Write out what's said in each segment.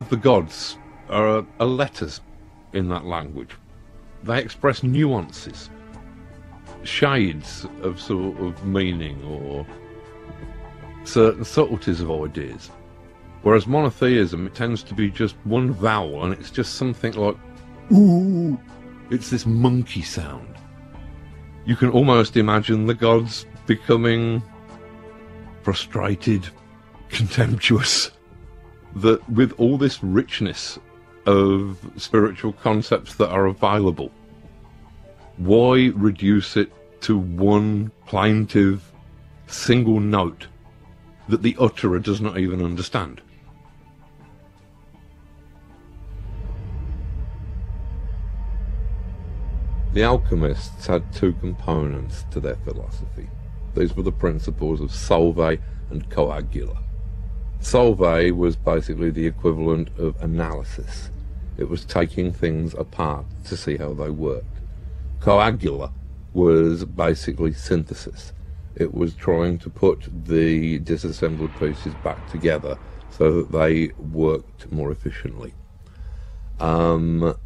of the gods are letters in that language. They express nuances, shades of sort of meaning, or certain subtleties of ideas. Whereas monotheism, it tends to be just one vowel, and it's just something like, ooh, it's this monkey sound. You can almost imagine the gods becoming frustrated, contemptuous, that with all this richness of spiritual concepts that are available, why reduce it to one plaintive single note that the utterer does not even understand? The alchemists had two components to their philosophy. These were the principles of solve and coagula. Solve was basically the equivalent of analysis. It was taking things apart to see how they worked. Coagula was basically synthesis. It was trying to put the disassembled pieces back together so that they worked more efficiently.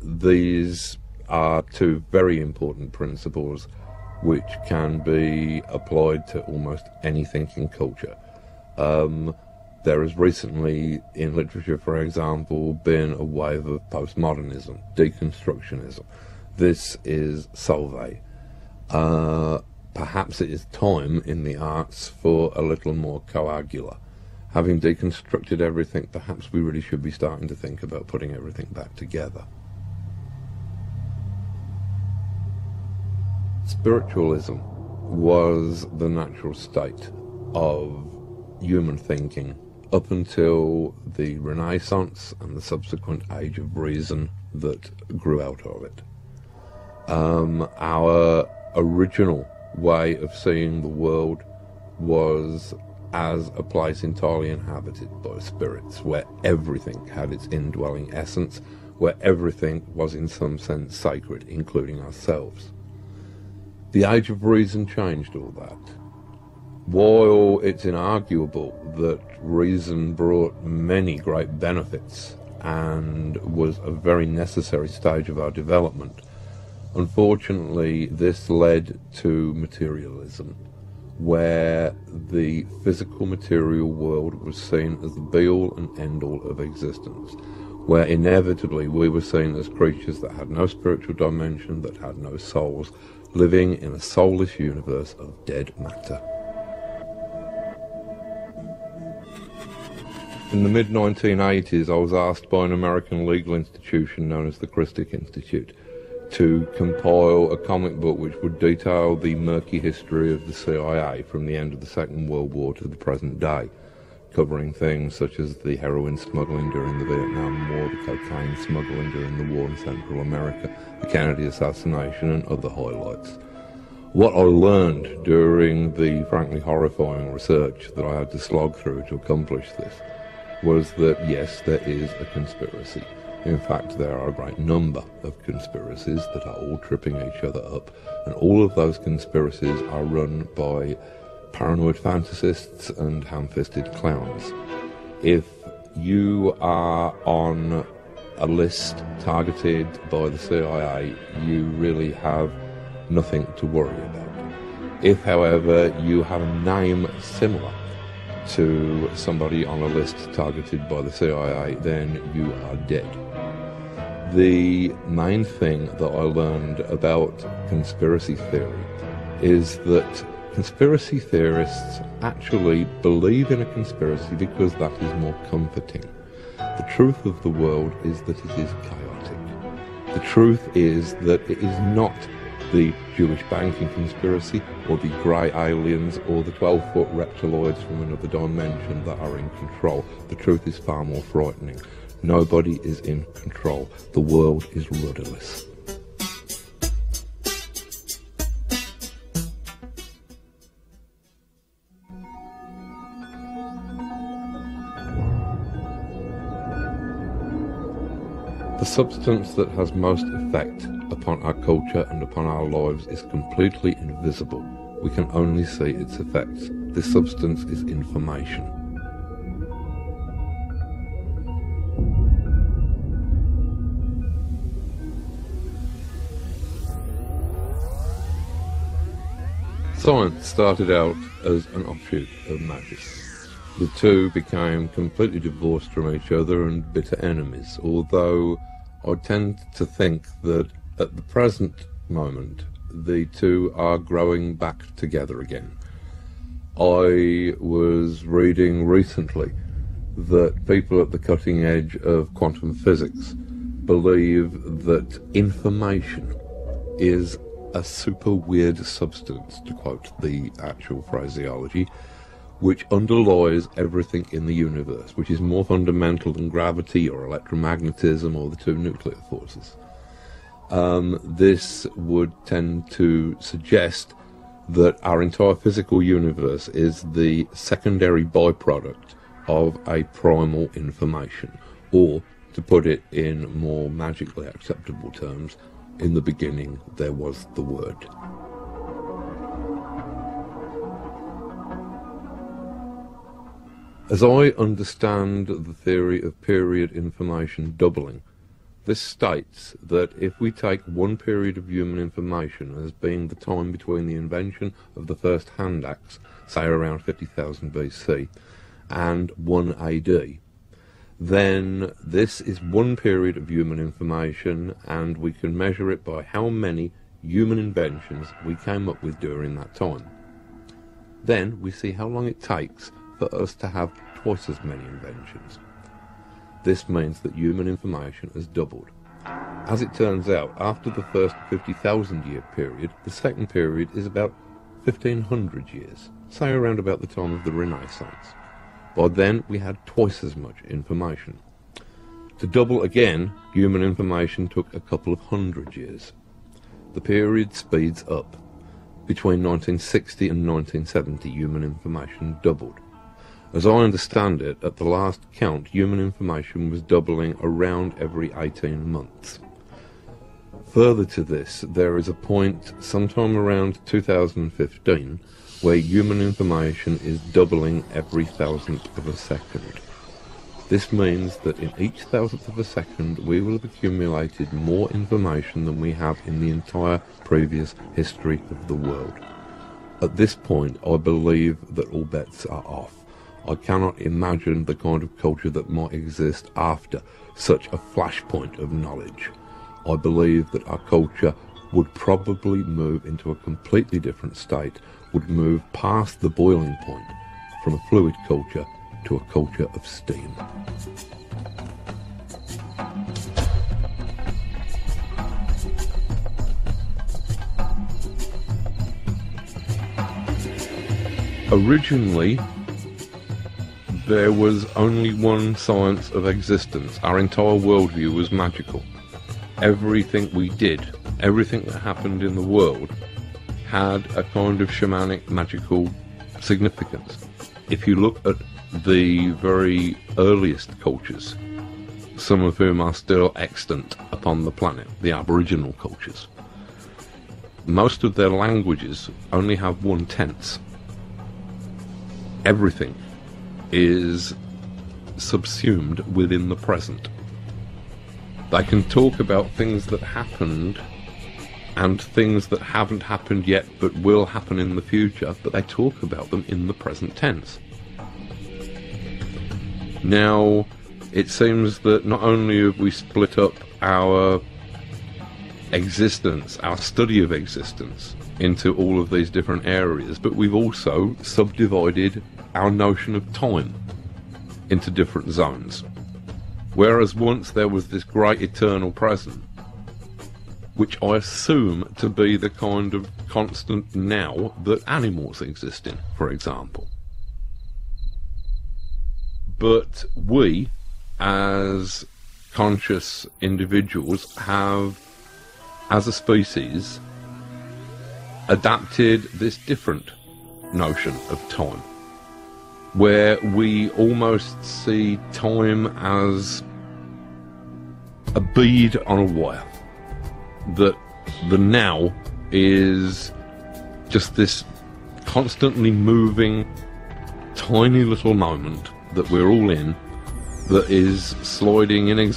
These are two very important principles which can be applied to almost anything in culture. There has recently, in literature for example, been a wave of postmodernism, deconstructionism. This is solve. Perhaps it is time in the arts for a little more coagula. Having deconstructed everything, perhaps we really should be starting to think about putting everything back together. Spiritualism was the natural state of human thinking up until the Renaissance and the subsequent age of reason that grew out of it. Our original way of seeing the world was as a place entirely inhabited by spirits, where everything had its indwelling essence, where everything was in some sense sacred, including ourselves. The age of reason changed all that. While it's inarguable that reason brought many great benefits and was a very necessary stage of our development, unfortunately this led to materialism, where the physical material world was seen as the be-all and end-all of existence, where inevitably we were seen as creatures that had no spiritual dimension, that had no souls, living in a soulless universe of dead matter. In the mid-1980s, I was asked by an American legal institution known as the Christic Institute to compile a comic book which would detail the murky history of the CIA from the end of the Second World War to the present day, covering things such as the heroin smuggling during the Vietnam War, the cocaine smuggling during the war in Central America, the Kennedy assassination, and other highlights. What I learned during the frankly horrifying research that I had to slog through to accomplish this was that, yes, there is a conspiracy. In fact, there are a great number of conspiracies that are all tripping each other up, and all of those conspiracies are run by paranoid fantasists and ham-fisted clowns. If you are on a list targeted by the CIA, you really have nothing to worry about. If, however, you have a name similar to somebody on a list targeted by the CIA, then you are dead. The main thing that I learned about conspiracy theory is that conspiracy theorists actually believe in a conspiracy because that is more comforting. The truth of the world is that it is chaotic. The truth is that it is not the Jewish banking conspiracy or the grey aliens or the 12-foot reptiloids from another dimension that are in control. The truth is far more frightening. Nobody is in control. The world is rudderless. The substance that has most effect upon our culture and upon our lives is completely invisible. We can only see its effects. This substance is information. Science started out as an offshoot of magic. The two became completely divorced from each other and bitter enemies, although I tend to think that at the present moment the two are growing back together again. I was reading recently that people at the cutting edge of quantum physics believe that information is a super weird substance, to quote the actual phraseology, which underlies everything in the universe, which is more fundamental than gravity or electromagnetism or the two nuclear forces. This would tend to suggest that our entire physical universe is the secondary byproduct of a primal information, or, to put it in more magically acceptable terms, in the beginning there was the Word. As I understand the theory of period information doubling, this states that if we take one period of human information as being the time between the invention of the first hand axe, say around 50,000 BC, and 1 AD, then this is one period of human information, and we can measure it by how many human inventions we came up with during that time. Then we see how long it takes for us to have twice as many inventions. This means that human information has doubled. As it turns out, after the first 50,000 year period, the second period is about 1500 years, say around about the time of the Renaissance. By then we had twice as much information. To double again, human information took a couple of hundred years. The period speeds up. Between 1960 and 1970, human information doubled. As I understand it, at the last count, human information was doubling around every 18 months. Further to this, there is a point sometime around 2015 where human information is doubling every thousandth of a second. This means that in each thousandth of a second we will have accumulated more information than we have in the entire previous history of the world. At this point, I believe that all bets are off. I cannot imagine the kind of culture that might exist after such a flashpoint of knowledge. I believe that our culture would probably move into a completely different state, would move past the boiling point, from a fluid culture to a culture of steam. Originally, there was only one science of existence. Our entire worldview was magical. Everything we did, everything that happened in the world, had a kind of shamanic magical significance. If you look at the very earliest cultures, some of whom are still extant upon the planet, the Aboriginal cultures, most of their languages only have one tense. Everything is subsumed within the present. They can talk about things that happened and things that haven't happened yet but will happen in the future, but they talk about them in the present tense. Now, it seems that not only have we split up our existence, our study of existence, into all of these different areas, but we've also subdivided our notion of time into different zones. Whereas once there was this great eternal present, which I assume to be the kind of constant now that animals exist in, for example. But we, as conscious individuals, have, as a species, adapted this different notion of time, where we almost see time as a bead on a wire, that the now is just this constantly moving tiny little moment that we're all in, that is sliding inexorably